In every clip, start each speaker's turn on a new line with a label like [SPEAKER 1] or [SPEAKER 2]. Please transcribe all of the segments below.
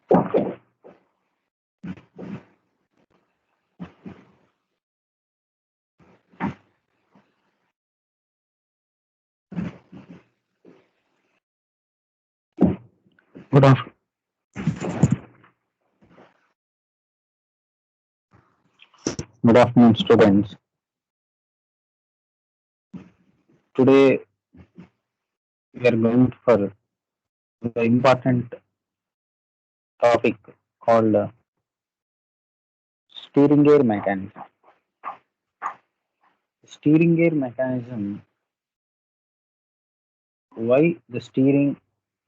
[SPEAKER 1] Good afternoon. Good afternoon, students. Today we are going for the important topic called steering gear mechanism. Steering gear mechanism. Why the steering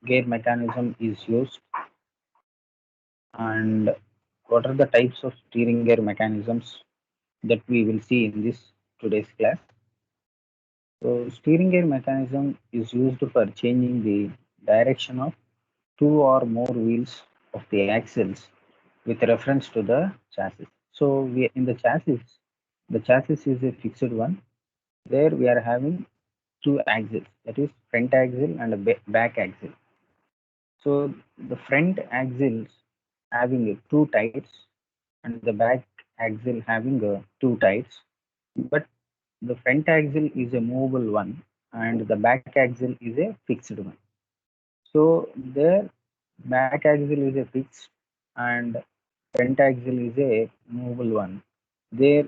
[SPEAKER 1] gear mechanism is used, and what are the types of steering gear mechanisms that we will see in this today's class. So, steering gear mechanism is used for changing the direction of two or more wheels of the axles with reference to the chassis. So we in the chassis is a fixed one. There we are having two axles, that is front axle and a back axle. So the front axles having two tides and the back axle having two tides, but the front axle is a movable one and the back axle is a fixed one. So their back axle is a fixed and front axle is a movable one. There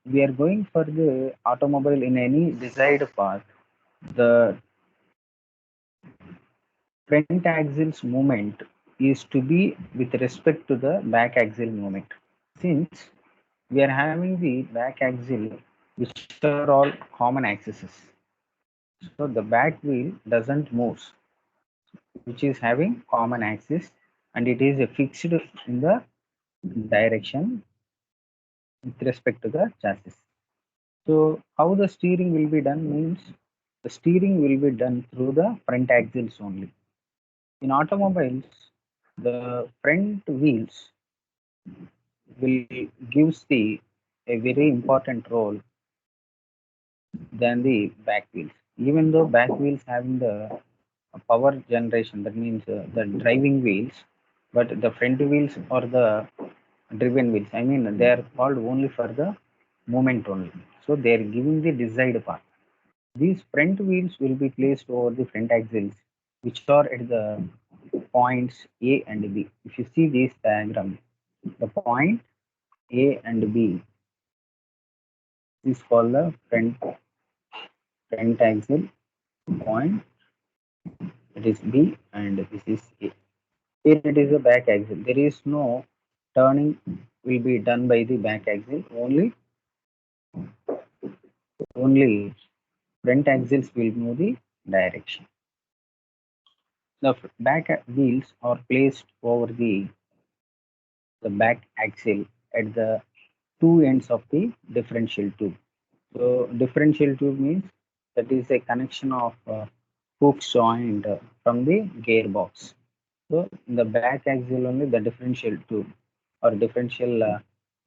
[SPEAKER 1] we are going for the automobile in any desired path. The front axle's movement is to be with respect to the back axle movement. Since we are having the back axle, which are all common axes, so the back wheel doesn't move, which is having common axis, and it is fixed in the direction with respect to the chassis. So how the steering will be done means the steering will be done through the front axles only. In automobiles, the front wheels will gives the a very important role than the back wheels. Even though back wheels having the power generation, that means the driving wheels, but the front wheels or the driven wheels, I mean they are called only for the movement only. So they are giving the desired path. These front wheels will be placed over the front axles, which are at the points A and B. If you see this diagram, the point A and B is called the front axle point. It is B and this is A. Here it is the back axle. There is no turning will be done by the back axle. Only front axles will move the direction. The back wheels are placed over the back axle at the two ends of the differential tube. So differential tube means that is a connection of hooks joined from the gearbox. So in the back axle only the differential tube or differential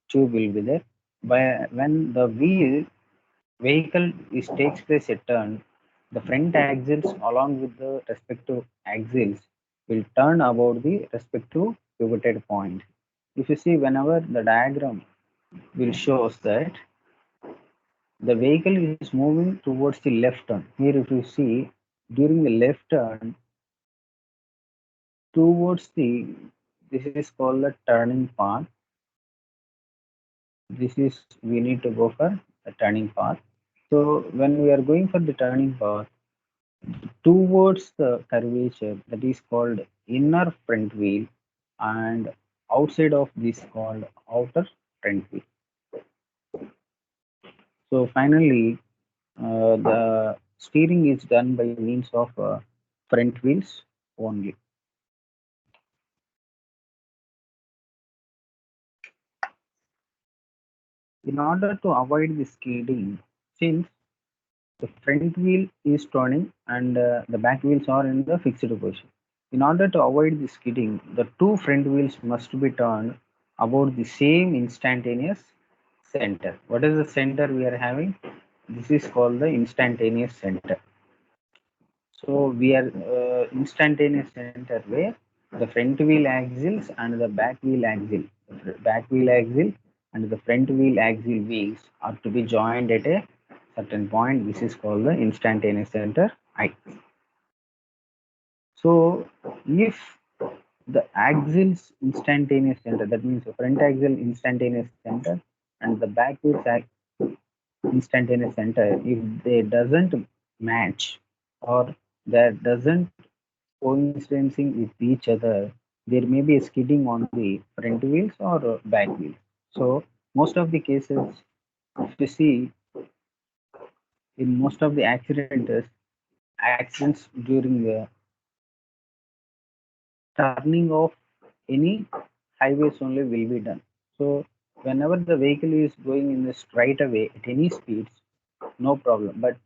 [SPEAKER 1] tube will be there. By when the vehicle is takes place a turn, the front axles along with the respective axles will turn about the respective pivoted point. If you see whenever the diagram will shows that the vehicle is moving towards the left turn. Here if you see during the left turn towards the, this is called the turning path. This is we need to go for the turning path. So when we are going for the turning path towards the curvature, that is called inner front wheel, and outside of this called outer front wheel. So finally the steering is done by means of front wheels only. In order to avoid the skidding, since the front wheel is turning and the back wheels are in the fixed position. In order to avoid the skidding, the two front wheels must be turned about the same instantaneous center. What is the center we are having? This is called the instantaneous center. So we are instantaneous center where the front wheel axles and the back wheel axle. The back wheel axle and the front wheel axle wheels are to be joined at a certain point. This is called the instantaneous center I. So if the axle's instantaneous center, that means the front axle instantaneous center and the back wheel's instantaneous center, if they doesn't match or that doesn't coinciding with each other, there may be a skidding on the front wheels or back wheels. So most of the cases, if you see in most of the accidents during the turning off any highways only will be done. So whenever the vehicle is going in the straight away at any speeds, no problem. But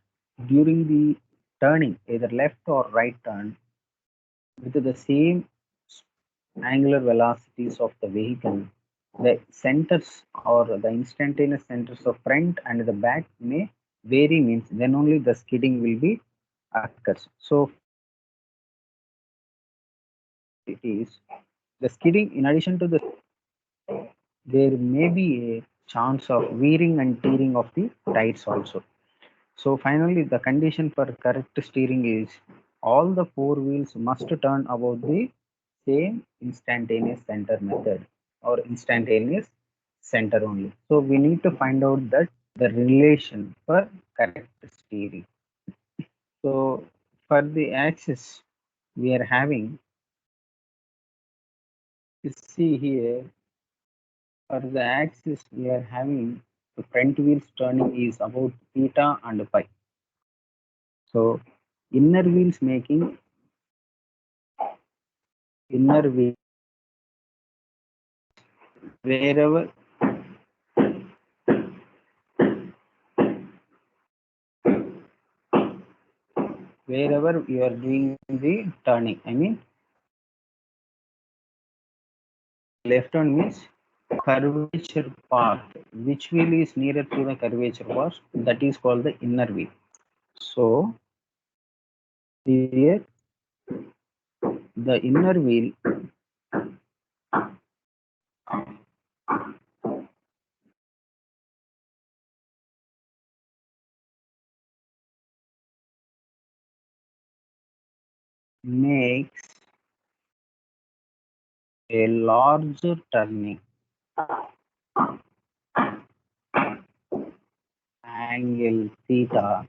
[SPEAKER 1] during the turning, either left or right turn, with the same angular velocities of the vehicle, the centers or the instantaneous centers of front and the back may vary, means then only the skidding will be occurs. So it is the skidding. In addition to the, there may be a chance of wearing and tearing of the tires also. So finally, the condition for correct steering is all the four wheels must turn about the same instantaneous center method or instantaneous center only. So we need to find out that the relation for correct steering. So for the axis we are having, you see here, for the axis we are having the front wheels turning is about theta and phi. So inner wheels making inner wheel wherever wherever you are doing the turning, I mean left turn means curvature path, which wheel is nearer to the curvature path, that is called the inner wheel. So here the inner wheel makes a larger turning angle theta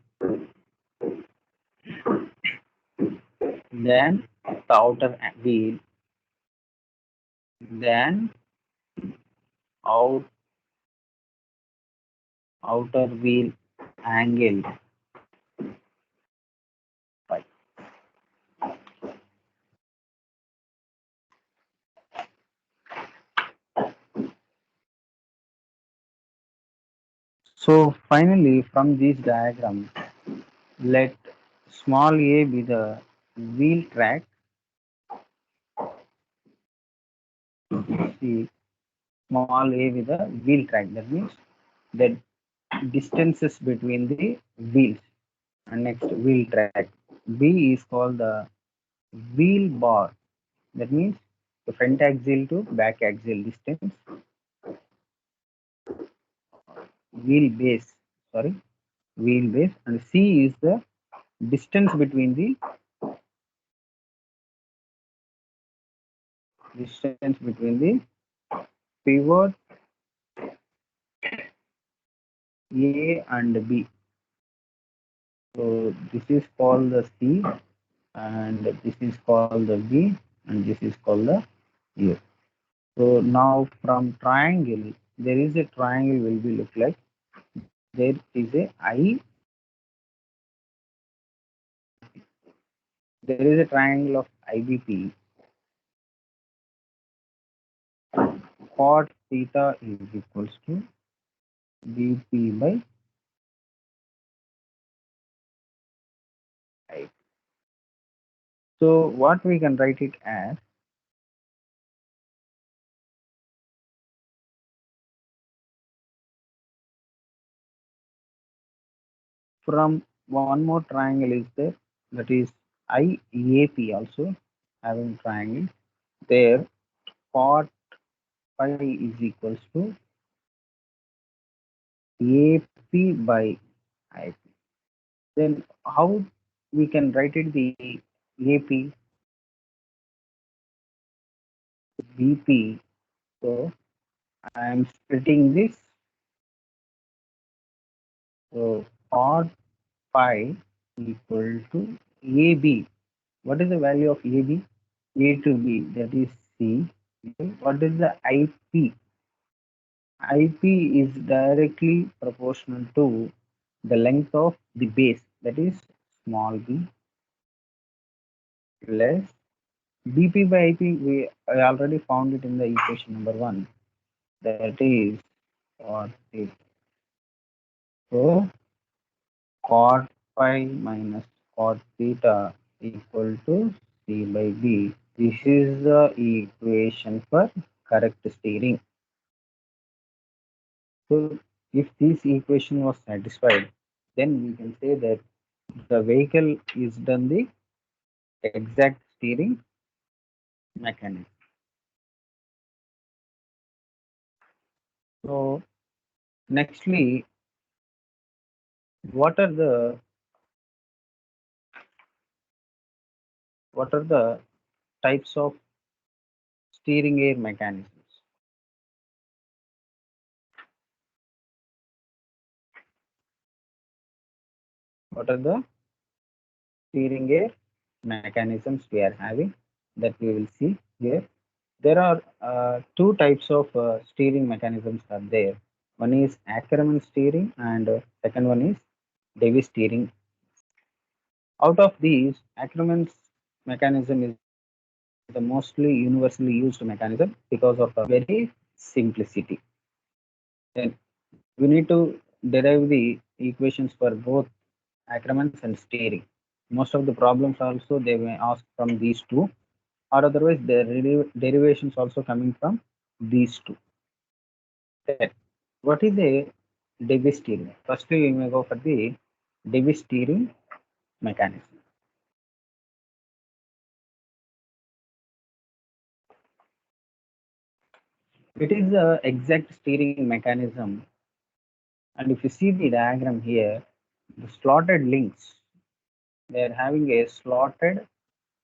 [SPEAKER 1] than the outer wheel, than out, outer wheel angle phi. So finally, from this diagram, let small a be the wheel track. See, small a with the wheel track. That means the distances between the wheels. And next, wheel track. B is called the wheel bar. That means the front axle to back axle distance. Wheel base. Sorry, wheel base. And C is the distance between the pivot A and B. So this is called the C, and this is called the B, and this is called the A. So now from triangle, there is a triangle will be look like, there is a I, there is a triangle of IBP. Cot theta is equals to BP by I. So what we can write it as, from one more triangle is there, that is IAP also having triangle. there cot phi is equals to AP by IP. Then how we can write it the AP BP? So I am splitting this. So cot phi equal to AB. What is the value of AB? A to B, that is C. What is the IP? IP is directly proportional to the length of the base, that is small b, plus BP by IP. I already found it in the equation number 1. That is cot it. So cot phi minus cot theta equal to C by B. This is the equation for correct steering. So if this equation was satisfied, then we can say that the vehicle is done the exact steering mechanism. So nextly, what are the types of steering air mechanisms? What are the steering air mechanisms we are having that we will see here? There are two types of steering mechanisms are there. One is Ackermann steering and second one is Davis steering. Out of these, Ackermann's mechanism is the mostly universally used mechanism because of a very simplicity. Then we need to derive the equations for both Ackermann's and steering. Most of the problems also they may ask from these two, or otherwise the derivations also coming from these two. Then, what is the Davis steering? Firstly, we may go for the Davis steering mechanism. It is the exact steering mechanism, and if you see the diagram here, the slotted links, they are having a slotted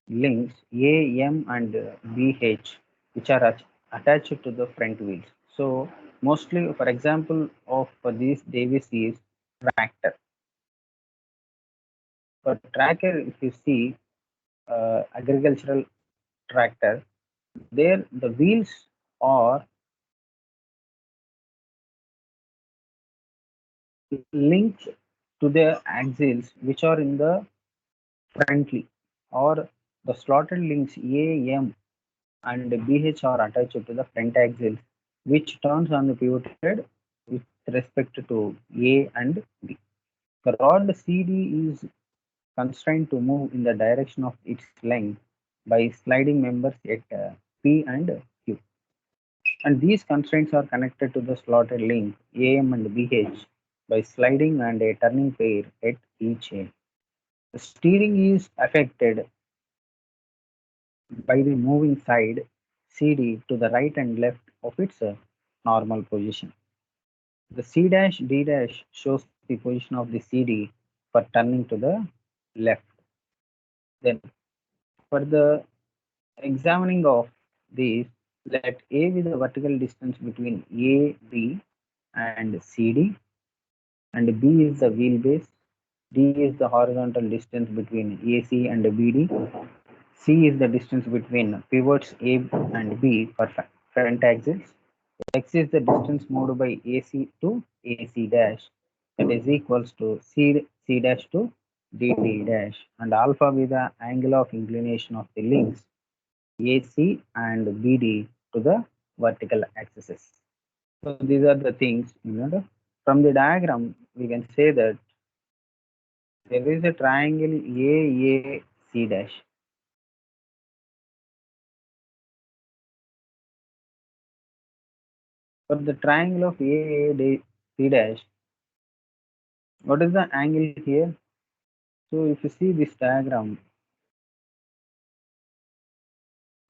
[SPEAKER 1] links A, M, and BH, which are attached to the front wheels. So mostly, for example, of this Davis is tractor. For tractor, if you see agricultural tractor, there the wheels are linked to the axles, which are in the frontly, or the slotted links A, M, and BH are attached to the front axle, which turns on the pivoted with respect to A and B. The rod CD is constrained to move in the direction of its length by sliding members at P and Q. And these constraints are connected to the slotted link AM and BH by sliding and a turning pair at each end. The steering is affected by the moving side CD to the right and left of its normal position. The C dash D dash shows the position of the CD for turning to the left. Then for the examining of these, let A be the vertical distance between A, B and CD, and B is the wheelbase. D is the horizontal distance between AC and BD. C is the distance between pivots A and B for front axles. X is the distance moved by AC to AC dash, that is equals to C dash to DD dash, and alpha be the angle of inclination of the links AC and BD to the vertical axis. So these are the things, from the diagram we can say that there is a triangle AAC dash. For the triangle of AAC dash, what is the angle here? So if you see this diagram,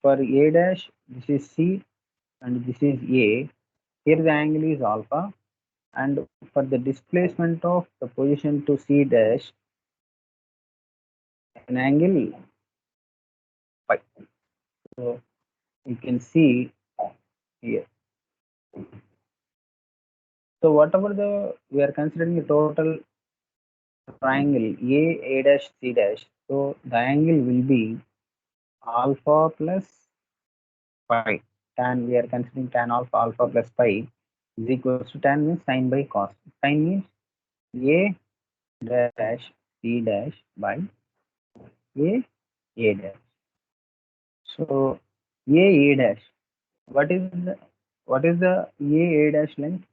[SPEAKER 1] For A dash, this is C and this is A. Here the angle is alpha, and for the displacement of the position to C dash, an angle phi. So you can see here. So whatever the we are considering the total triangle A dash, C dash. So the angle will be alpha plus phi. Tan, we are considering tan alpha plus phi is equals to tan means sine by cos. Sine means A dash C dash by A dash. So A dash. What is the A dash length?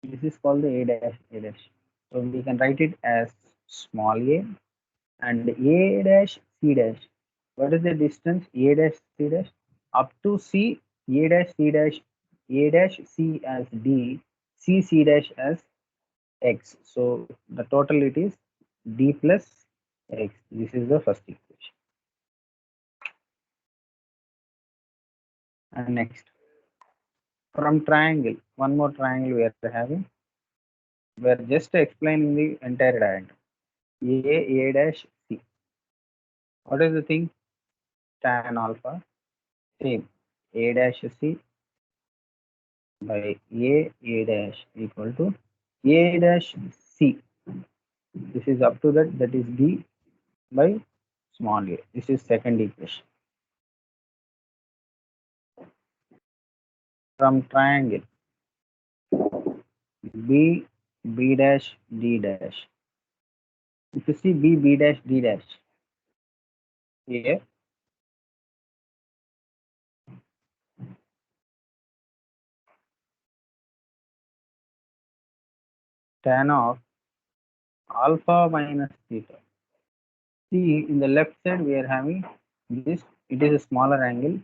[SPEAKER 1] This is called the A dash. So we can write it as small a and A dash C dash. What is the distance A dash C dash? Up to C, A dash C as D, C dash as X. So the total it is D plus X. This is the first equation. And next, from triangle, one more triangle we are having. We are just explaining the entire diagram. A dash C. What is the thing? Tan alpha. Same. A dash C by A dash equal to A dash C. This is up to that is D by small a. This is second equation. From triangle B dash D dash. If you see B dash D dash here, tan of alpha minus theta. See in the left side we are having this. It is a smaller angle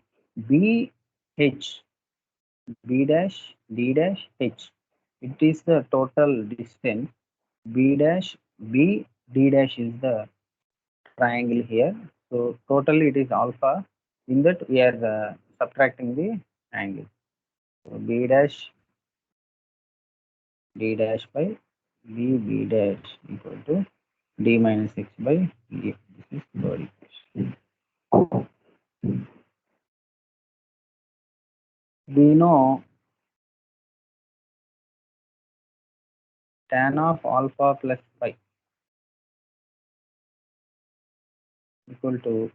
[SPEAKER 1] B H B dash D dash H. It is the total distance B dash B D dash is the triangle here. So totally it is alpha. In that we are subtracting the angle. So B dash D dash by B dash equal to D minus X by E. This is third equation. We know tan of alpha plus phi equal to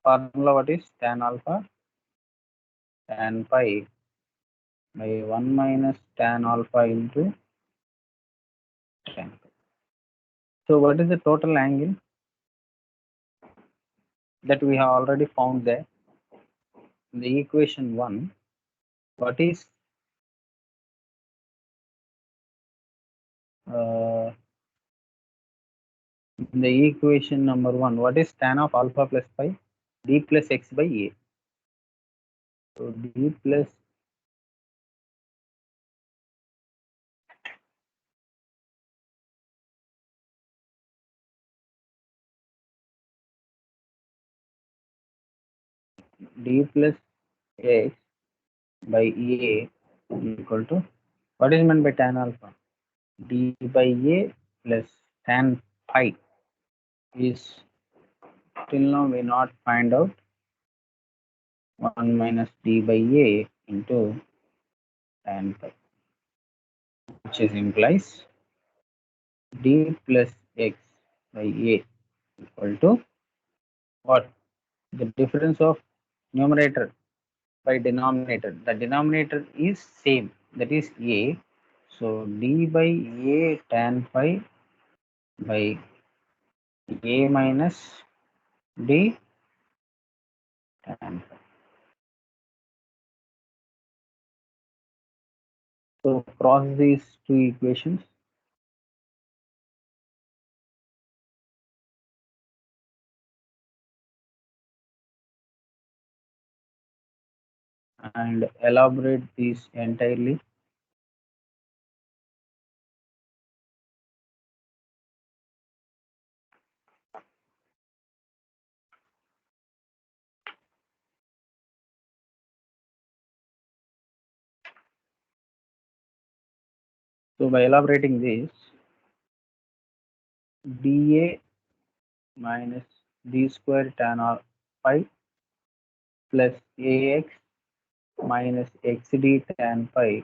[SPEAKER 1] formula. What is tan alpha? Tan phi by 1 minus tan alpha into tan phi. So what is the total angle that we have already found there in the equation 1? What is uh, in the equation number 1? What is tan of alpha plus phi? D plus X by A. So D plus D plus X by A equal to, what is meant by tan alpha? D by A plus tan phi is, till now we not find out, 1 minus D by A into tan phi, which is implies D plus X by A equal to what? The difference of numerator by denominator. The denominator is same, that is A. So D by A tan phi by A minus D tan phi. So cross these two equations and elaborate these entirely. So by elaborating this, dA minus d square tan phi plus ax minus xd tan phi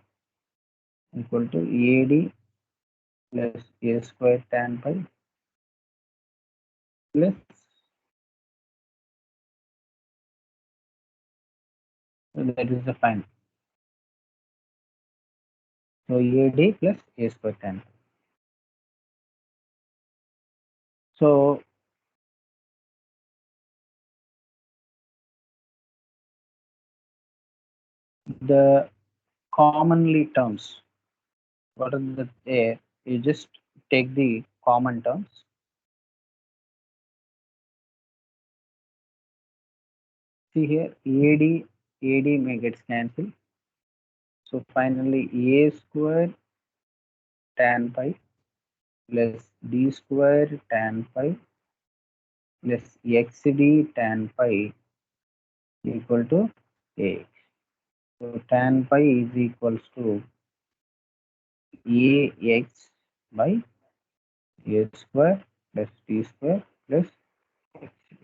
[SPEAKER 1] equal to ad plus a square tan phi plus that is the final. So ad plus a square tan phi. So the commonly terms, what are the there? You just take the common terms. See here, AD may get cancelled. So finally, A square tan phi plus D square tan phi plus XD tan phi equal to A. So tan phi is equals to AX by A square plus D square plus XD.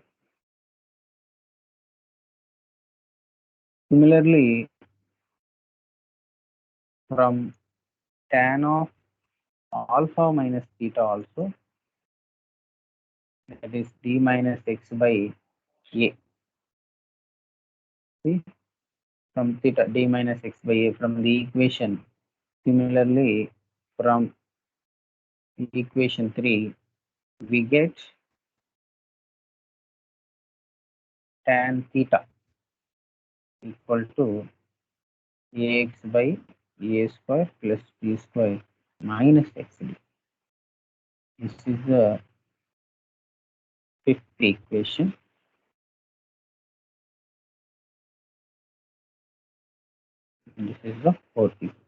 [SPEAKER 1] Similarly, from tan of alpha minus theta also, that is d minus x by a. See, from theta d minus x by a from the equation. Similarly, from equation 3, we get tan theta equal to ax by a square plus b square minus xd. This is the fifth equation. This is the fourth equation.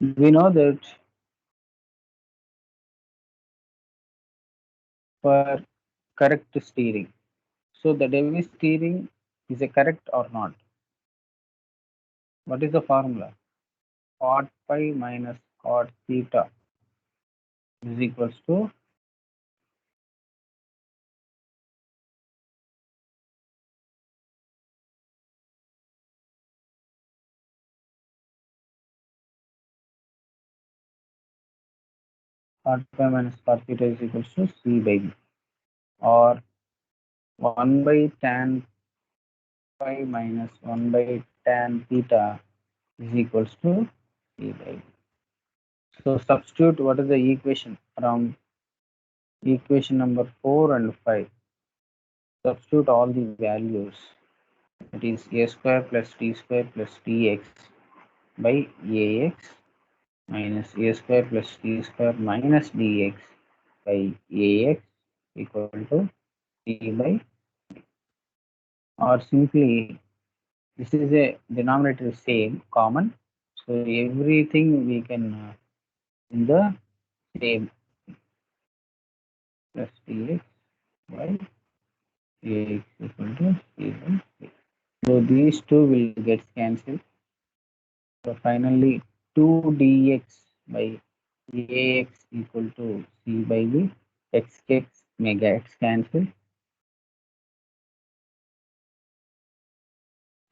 [SPEAKER 1] We know that for correct steering, so the Davis steering is a correct or not? What is the formula? Cot phi minus cot theta is equals to cot phi minus cot theta is equals to C by B, or 1 by tan phi minus 1 by tan theta is equals to C by B. So substitute what is the equation from equation number 4 and 5. Substitute all the values. It is a square plus t square plus tx by ax minus a square plus t square minus dx by ax equal to c by, or simply this is a denominator is same common, so everything we can in the same plus dx by ax equal to c by c. So these two will get cancelled. So finally 2 dx by ax equal to c by b, x gets may get cancelled.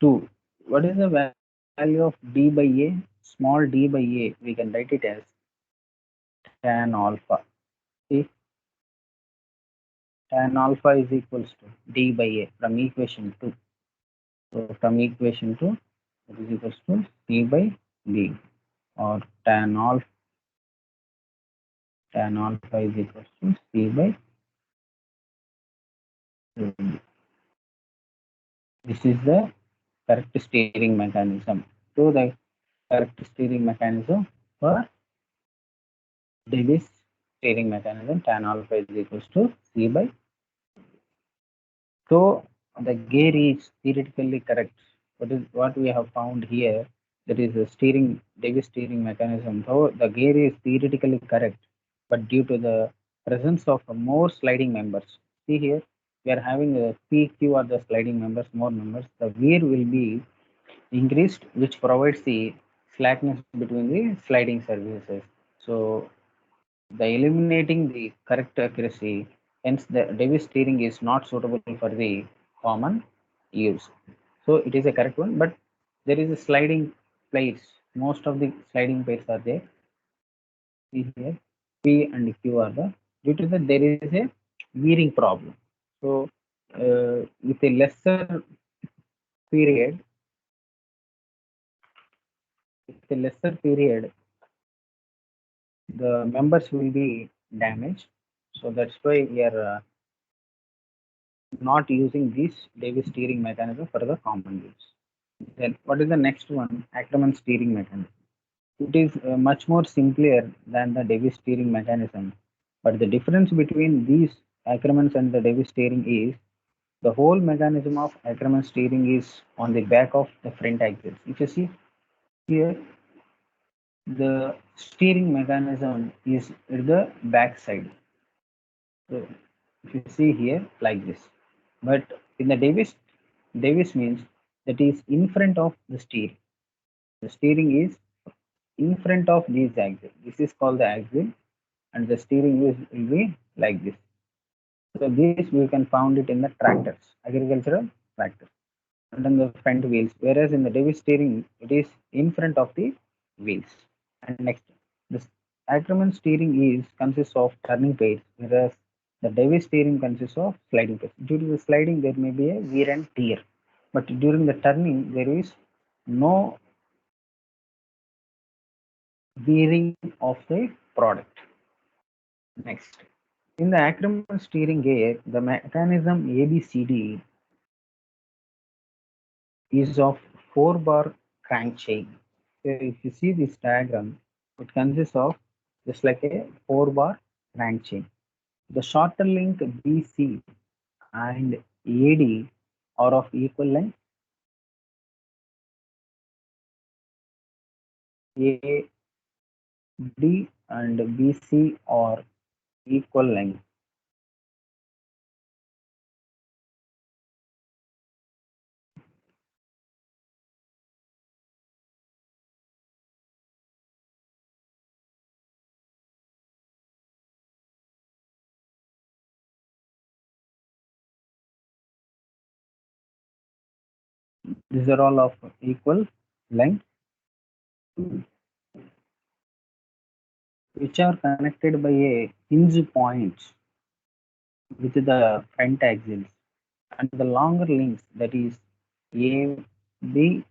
[SPEAKER 1] 2. What is the value of d by a? Small d by a, we can write it as tan alpha. See, tan alpha is equals to d by a from equation 2. So from equation 2, it is equals to c by b, or tan alpha is equals to c by 2b. This is the correct steering mechanism. So the correct steering mechanism for Davis steering mechanism, tan alpha is equals to c by. So the gear is theoretically correct. What we have found here, that is a Davis steering mechanism. So the gear is theoretically correct, but due to the presence of more sliding members, see here we are having a PQ or the sliding members, more members. The gear will be increased, which provides the slackness between the sliding surfaces. So the eliminating the correct accuracy, hence the Davis steering is not suitable for the common use. So it is a correct one, but there is a sliding plates. Most of the sliding plates are there. See here, P and Q are the, due to that there is a wearing problem. So with a lesser period, the members will be damaged. So that's why we are not using this Davis steering mechanism for the common use. Then what is the next one? Ackermann steering mechanism. It is much more simpler than the Davis steering mechanism. But the difference between these Ackermann's and the Davis steering is the whole mechanism of Ackermann steering is on the back of the front axles. If you see here, the steering mechanism is at the back side. So if you see here like this, but in the Davis means that is in front of the steering. The steering is in front of these axle. This is called the axle, and the steering is will be like this. So this we can found it in the tractors, agricultural tractors, and on the front wheels. Whereas in the Davis steering, it is in front of the wheels. And next, the Ackermann steering is consists of turning plates, whereas the Davis steering consists of sliding plates. Due to the sliding, there may be a wear and tear, but during the turning, there is no wearing of the product. Next, in the Ackermann steering gear, the mechanism ABCD is of 4-bar crank chain. So if you see this diagram, it consists of just like a 4-bar crank chain. The shorter link BC and AD are of equal length. AD and BC are equal length. These are all of equal length, which are connected by a hinge point with the front axles, and the longer links, that is A, B,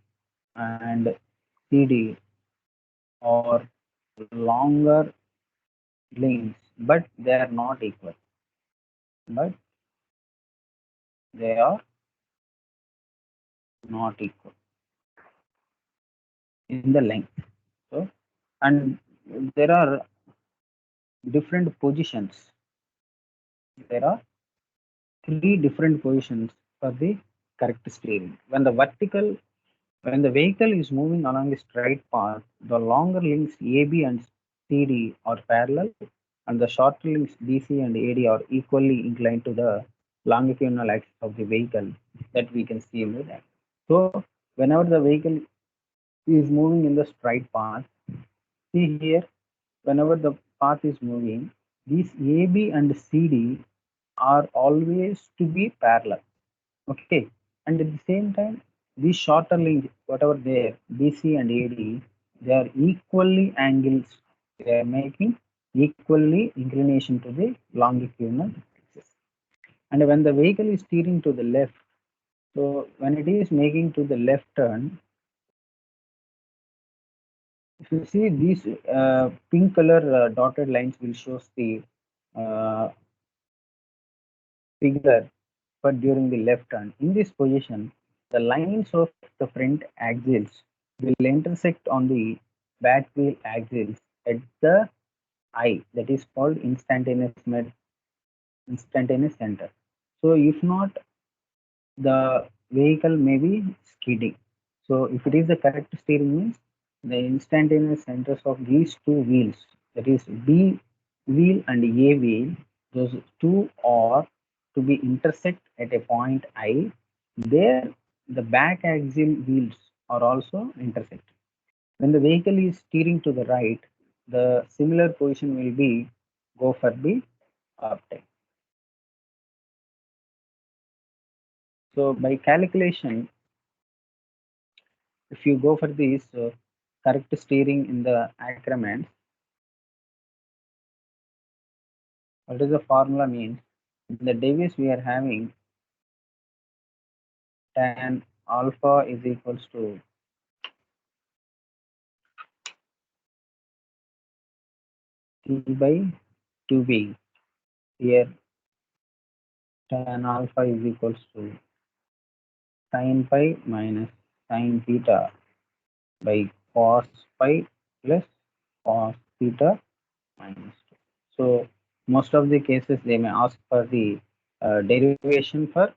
[SPEAKER 1] and CD, are longer links, but they are not equal. But they are not equal in the length. So, and there are different positions. There are three different positions for the correct steering. When the vehicle is moving along a straight path, the longer links AB and CD are parallel, and the shorter links BC and AD are equally inclined to the longitudinal axis of the vehicle that we can see in the diagram. So, whenever the vehicle is moving in the straight path, see here, whenever the path is moving, these AB and CD are always to be parallel. Okay, and at the same time, these shorter links, whatever there, BC and AD, they are equally angles. They are making equally inclination to the longitudinal axis. And when the vehicle is steering to the left, so when it is making to the left turn, if you see these pink color dotted lines will show the uh, figure, but during the left turn. In this position, the lines of the front axles will intersect on the back wheel axles at the eye, that is called instantaneous center. So if not, the vehicle may be skidding. So if it is the correct steering means the instantaneous centers of these two wheels, that is B wheel and A wheel, those two are to be intersect at a point I. There the back axle wheels are also intersect. When the vehicle is steering to the right, the similar position will be go for the uptake. So by calculation, if you go for this correct steering in the Ackermans, what is the formula means? In the Davis we are having tan alpha is equals to T by 2B. Here tan alpha is equals to sin pi minus sin theta by cos pi plus cos theta minus 2. So most of the cases they may ask for the derivation for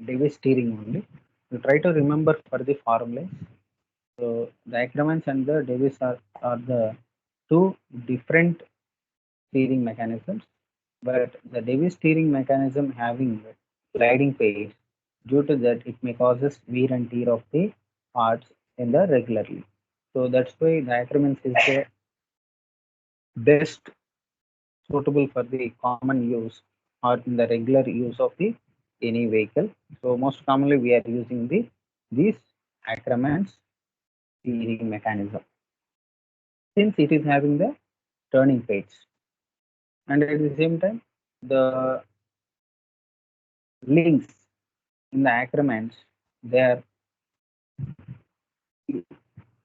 [SPEAKER 1] Davis steering only. You try to remember for the formulas. So the Ackermans and the Davis are the two different steering mechanisms, but the Davis steering mechanism having sliding pace, due to that it may causes wear and tear of the parts in the regularly. So that's why the Ackermans is the best suitable for the common use or in the regular use of the any vehicle. So most commonly we are using the these Ackermans steering mechanism since it is having the turning pace, and at the same time the links in the Ackermans they are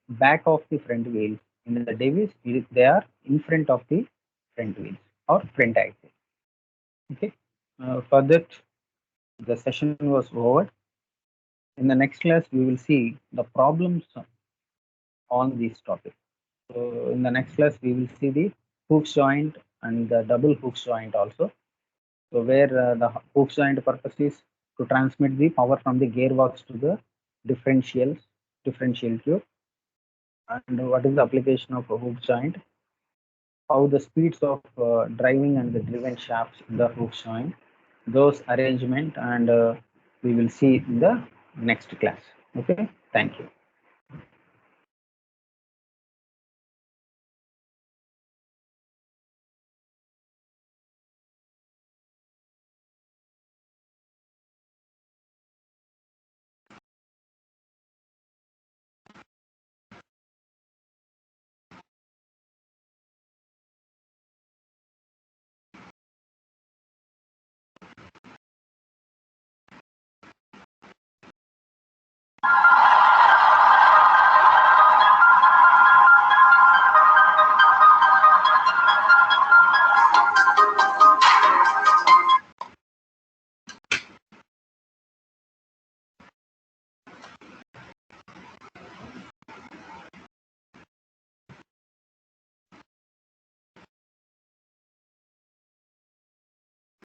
[SPEAKER 1] back of the front wheels. In the Davis they are in front of the front wheels or front axle. Okay. For that the session was over. In the next class we will see the problems on this topic. So in the next class, we will see the hooks joint and the double hooks joint also. So where the hooks joint purpose is to transmit the power from the gearbox to the differential tube. And what is the application of a hook joint? How the speeds of driving and the driven shafts in the hook joint, those arrangement, and we will see in the next class. Okay, thank you.